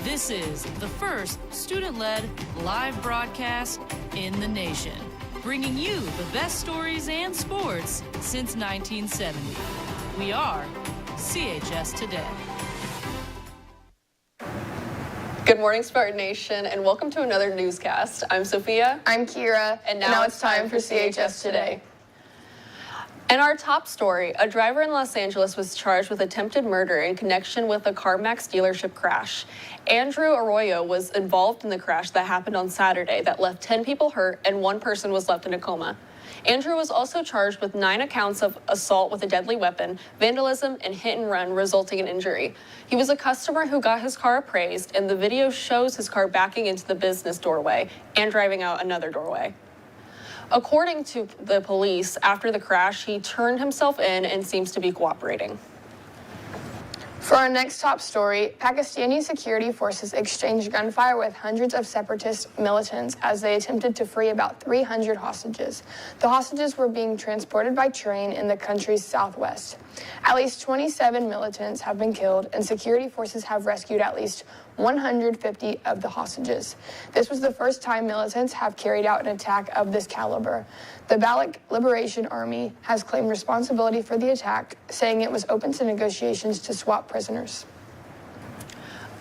This is the first student-led live broadcast in the nation, bringing you the best stories and sports since 1970. We are CHS Today. Good morning, Spartan Nation, and welcome to another newscast. I'm Sophia. I'm Kira. And now it's time for CHS Today. In our top story, a driver in Los Angeles was charged with attempted murder in connection with a CarMax dealership crash. Andrew Arroyo was involved in the crash that happened on Saturday that left 10 people hurt and one person was left in a coma. Andrew was also charged with 9 accounts of assault with a deadly weapon, vandalism, and hit and run resulting in injury. He was a customer who got his car appraised, and the video shows his car backing into the business doorway and driving out another doorway. According to the police, after the crash, he turned himself in and seems to be cooperating. For our next top story, Pakistani security forces exchanged gunfire with hundreds of separatist militants as they attempted to free about 300 hostages. The hostages were being transported by train in the country's southwest. At least 27 militants have been killed, and security forces have rescued at least 150 of the hostages. This was the first time militants have carried out an attack of this caliber. The Baloch Liberation Army has claimed responsibility for the attack, saying it was open to negotiations to swap prisoners.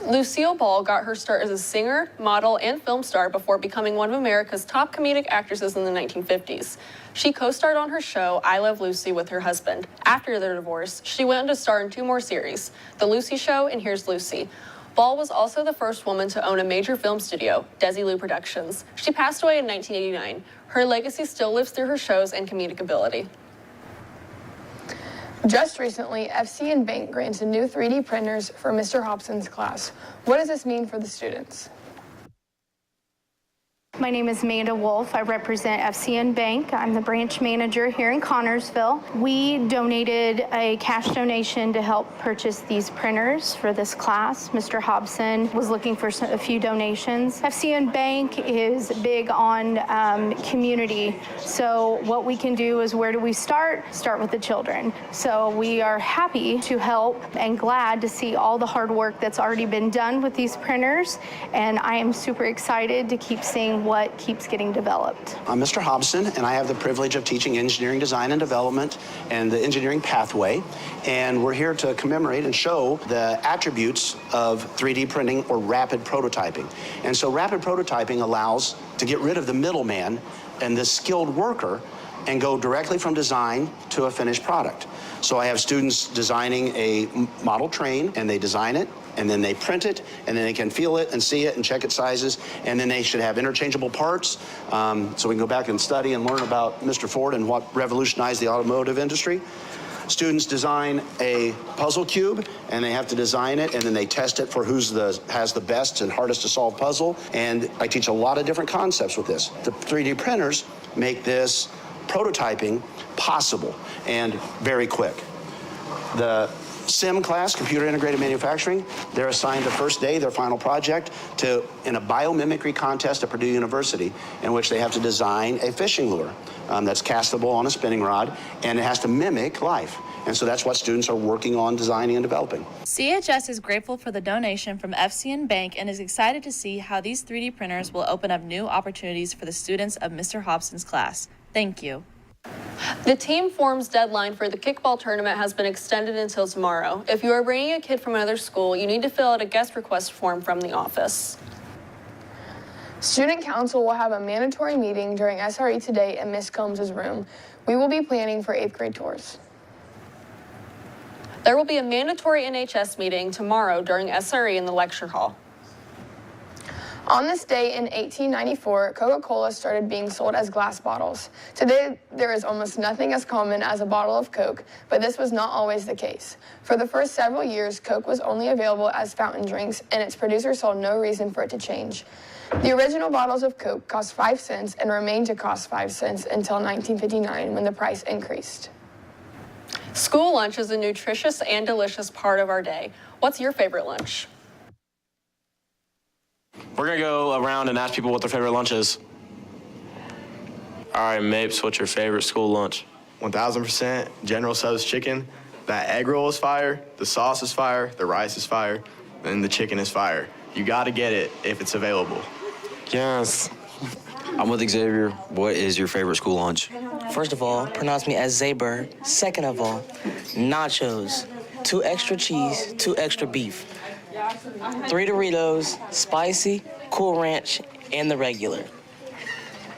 Lucille Ball got her start as a singer, model, and film star before becoming one of America's top comedic actresses in the 1950s. She co-starred on her show, I Love Lucy, with her husband. After their divorce, she went on to star in 2 more series, The Lucy Show and Here's Lucy. Ball was also the first woman to own a major film studio, Desilu Productions. She passed away in 1989. Her legacy still lives through her shows and comedic ability. Just recently, FCN Bank granted new 3D printers for Mr. Hobson's class. What does this mean for the students? My name is Amanda Wolf. I represent FCN Bank. I'm the branch manager here in Connorsville. We donated a cash donation to help purchase these printers for this class. Mr. Hobson was looking for a few donations. FCN Bank is big on community. So what we can do is, where do we start? Start with the children. So we are happy to help and glad to see all the hard work that's already been done with these printers. And I am super excited to keep seeing what keeps getting developed. I'm Mr. Hobson, and I have the privilege of teaching engineering design and development and the engineering pathway. And we're here to commemorate and show the attributes of 3D printing or rapid prototyping. And so rapid prototyping allows to get rid of the middleman and the skilled worker and go directly from design to a finished product. So I have students designing a model train, and they design it, and then they print it, and then they can feel it and see it and check its sizes, and then they should have interchangeable parts. So we can go back and study and learn about Mr. Ford and what revolutionized the automotive industry. Students design a puzzle cube, and they have to design it, and then they test it for has the best and hardest to solve puzzle. And I teach a lot of different concepts with this. The 3D printers make this prototyping possible and very quick. The SIM class, Computer Integrated Manufacturing, they're assigned the first day, their final project, in a biomimicry contest at Purdue University, in which they have to design a fishing lure that's castable on a spinning rod, and it has to mimic life. And so that's what students are working on designing and developing. CHS is grateful for the donation from FCN Bank and is excited to see how these 3D printers will open up new opportunities for the students of Mr. Hobson's class. Thank you. The team forms deadline for the kickball tournament has been extended until tomorrow. If you are bringing a kid from another school, you need to fill out a guest request form from the office. Student Council will have a mandatory meeting during SRE today in Ms. Combs' room. We will be planning for 8th grade tours. There will be a mandatory NHS meeting tomorrow during SRE in the lecture hall. On this day in 1894, Coca-Cola started being sold as glass bottles. Today, there is almost nothing as common as a bottle of Coke, but this was not always the case. For the first several years, Coke was only available as fountain drinks, and its producer saw no reason for it to change. The original bottles of Coke cost 5 cents and remained to cost 5 cents until 1959, when the price increased. School lunch is a nutritious and delicious part of our day. What's your favorite lunch? We're gonna go around and ask people what their favorite lunch is. All right, Mapes, what's your favorite school lunch? 1000% General Tso's chicken. That egg roll is fire, the sauce is fire, the rice is fire, and the chicken is fire. You got to get it if it's available. Yes. I'm with Xavier. What is your favorite school lunch? First of all, pronounce me as Zaber. Second of all, nachos. 2 extra cheese, 2 extra beef. 3 Doritos, spicy, Cool Ranch, and the regular.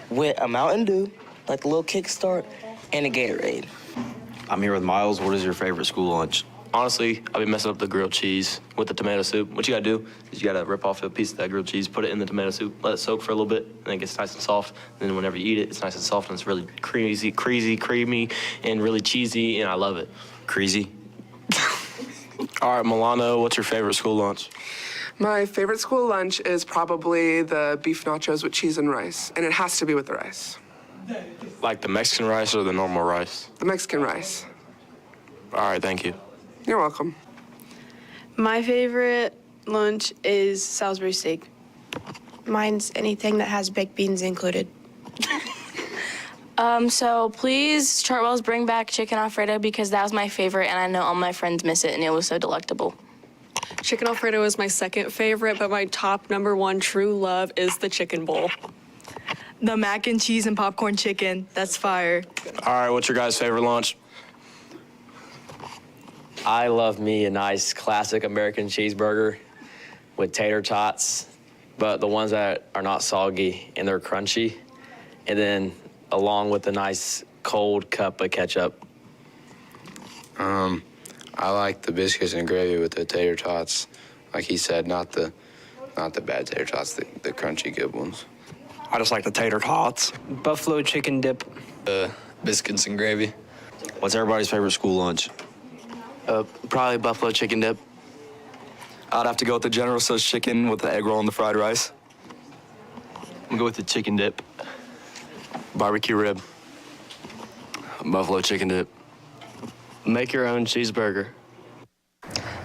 With a Mountain Dew, like the little kickstart, and a Gatorade. I'm here with Miles. What is your favorite school lunch? Honestly, I've been messing up the grilled cheese with the tomato soup. What you gotta do is you gotta rip off a piece of that grilled cheese, put it in the tomato soup, let it soak for a little bit, and then it gets nice and soft. And then whenever you eat it, it's nice and soft, and it's really creamy, and really cheesy, and I love it. Creasy? All right, Milano, what's your favorite school lunch? My favorite school lunch is probably the beef nachos with cheese and rice, and it has to be with the rice. Like the Mexican rice or the normal rice? The Mexican rice. All right, thank you. You're welcome. My favorite lunch is Salisbury steak. Mine's anything that has baked beans included. So please, Chartwell's bring back chicken Alfredo because that was my favorite and I know all my friends miss it and it was so delectable. Chicken Alfredo is my second favorite, but my top #1 true love is the chicken bowl. The mac and cheese and popcorn chicken. That's fire. All right, what's your guys' favorite lunch? I love me a nice classic American cheeseburger with tater tots, but the ones that are not soggy and they're crunchy, and then along with a nice cold cup of ketchup. I like the biscuits and gravy with the tater tots. Like he said, not the bad tater tots, the crunchy good ones. I just like the tater tots. Buffalo chicken dip. Biscuits and gravy. What's everybody's favorite school lunch? Probably buffalo chicken dip. I'd have to go with the General Tso's chicken with the egg roll and the fried rice. I'm gonna go with the chicken dip. Barbecue rib. Buffalo chicken dip. Make your own cheeseburger.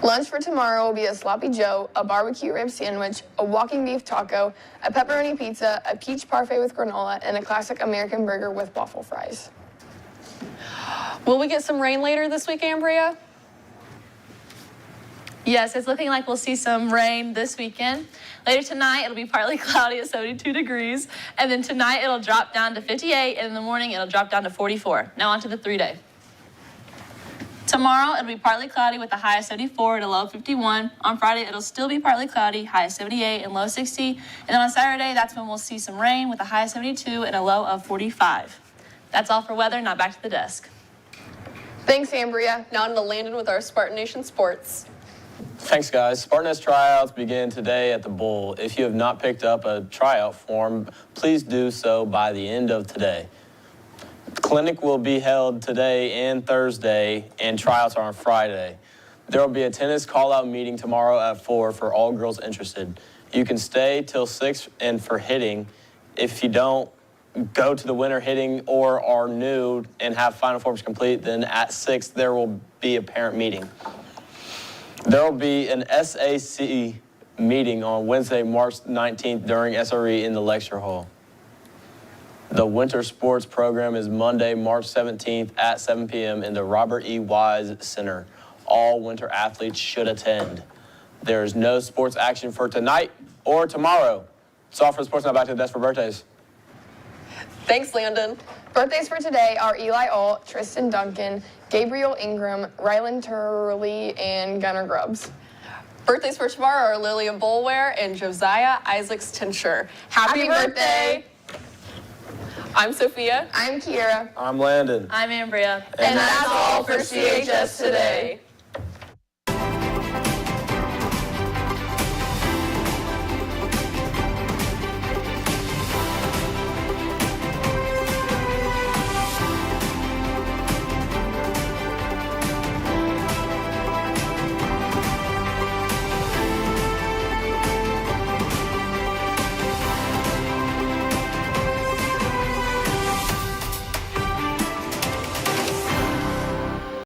Lunch for tomorrow will be a sloppy joe, a barbecue rib sandwich, a walking beef taco, a pepperoni pizza, a peach parfait with granola, and a classic American burger with waffle fries. Will we get some rain later this week, Ambria? Yes, it's looking like we'll see some rain this weekend. Later tonight, it'll be partly cloudy at 72 degrees. And then tonight, it'll drop down to 58. And in the morning, it'll drop down to 44. Now on to the 3-day. Tomorrow, it'll be partly cloudy with a high of 74 and a low of 51. On Friday, it'll still be partly cloudy, high of 78 and low of 60. And then on Saturday, that's when we'll see some rain with a high of 72 and a low of 45. That's all for weather. Now back to the desk. Thanks, Ambria. Now on to Landon with our Spartan Nation Sports. Thanks, guys. Spartan tryouts begin today at the Bull. If you have not picked up a tryout form, please do so by the end of today. The clinic will be held today and Thursday, and tryouts are on Friday. There will be a tennis call-out meeting tomorrow at 4 for all girls interested. You can stay till 6 and for hitting. If you don't go to the winter hitting or are new and have final forms complete, then at 6 there will be a parent meeting. There will be an SAC meeting on Wednesday, March 19th during SRE in the lecture hall. The winter sports program is Monday, March 17th at 7 p.m. in the Robert E. Wise Center. All winter athletes should attend. There is no sports action for tonight or tomorrow. It's all for the sports. Now back to the desk for birthdays. Thanks, Landon. Birthdays for today are Eli Alt, Tristan Duncan, Gabriel Ingram, Rylan Turley, and Gunnar Grubbs. Birthdays for tomorrow are Lilia Boulware and Josiah Isaacs Tinsher. Happy birthday! I'm Sophia. I'm Kiera. I'm Landon. I'm Ambria. And that's all for CHS Today.